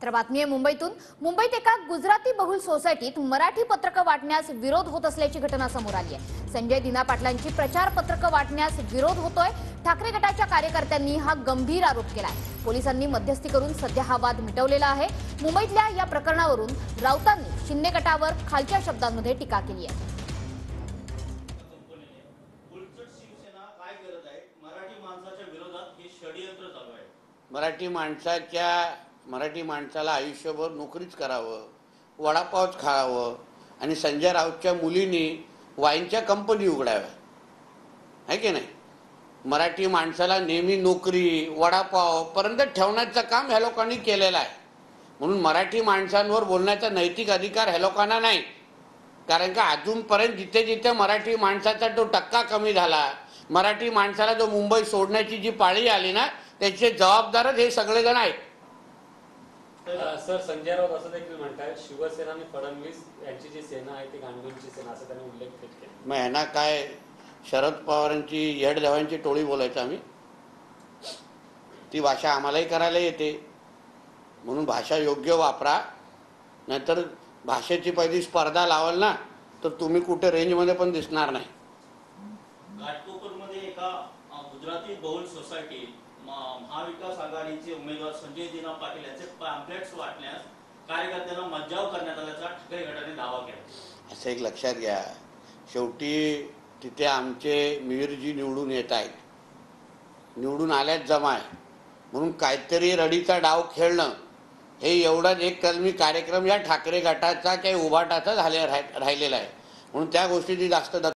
तर बातमी आहे मुंबईतून। मुंबईत एका गुजराती बहुल सोसायटीत मराठी पत्रकं वाटण्यास विरोध होत असल्याची घटना समोर आली आहे। संजय दिना पाटलांची प्रचार पत्रकं वाटण्यास विरोध होतोय। ठाकरे गटाच्या कार्यकर्त्यांनी हा गंभीर आरोप केलाय। पोलिसांनी मध्यस्थी करून सध्या हा वाद मिटवलेला आहे। मुंबईतल्या या प्रकरणावरून राऊतांनी शिंदे गटावर खालच्या शब्दांमध्ये टीका केली आहे। मराठी माणसाला आयुष्यभर नोकरीच करावं, वडापावच खावं आणि संजय राऊतच्या मुलींनी वाईनच्या कंपनी उघडाव्या, आहे की नाही? मराठी माणसाला नेहमी नोकरी वडापाव पर्यंत ठेवण्याचं काम ह्या लोकांनी केलेलं आहे। म्हणून मराठी माणसांवर बोलण्याचा नैतिक अधिकार ह्या लोकांना नाही। कारण का अजूनपर्यंत जिथे जिथे मराठी माणसाचा तो टक्का कमी झाला, मराठी माणसाला जो मुंबई सोडण्याची जी पाळी आली ना, त्याचे जबाबदारच हे सगळेजण आहेत। सर, संजय राऊत असं देखील म्हणतात शिवसेना आणि फडणवीस यांची जी सेना आहे ती गांडूंची सेना, असं त्यांनी उल्लेख केला। मग ह्यांना काय शरद पवारांची येडदेवांची टोळी बोलायचं आम्ही? ती भाषा आम्हालाही करायला येते, म्हणून भाषा योग्य वापरा, नाहीतर भाषेची पहिली स्पर्धा लावाल ना तर तुम्ही कुठे रेंजमध्ये पण दिसणार नाही। घाटकोपरमध्ये एका गुजराती बहुल सोसायटी महाविकास आघाडीचे उमेदवार संजय दिना पाटील यांचे पॅम्पलेट्स वाटण्यास कार्यकर्त्यांना मज्जाव करण्यात आल्याचा ठाकरे गटाने दावा केला। असं एक लक्षात घ्या, शेवटी तिथे आमचे मेयरजी निवडून येत आहेत, निवडून आल्याच जमा आहे, म्हणून काहीतरी रडीचा डाव खेळणं हे एवढाच एक कलमी कार्यक्रम या ठाकरे गटाचा काही उभाटाचा राहिलेला आहे। म्हणून त्या गोष्टीची जास्त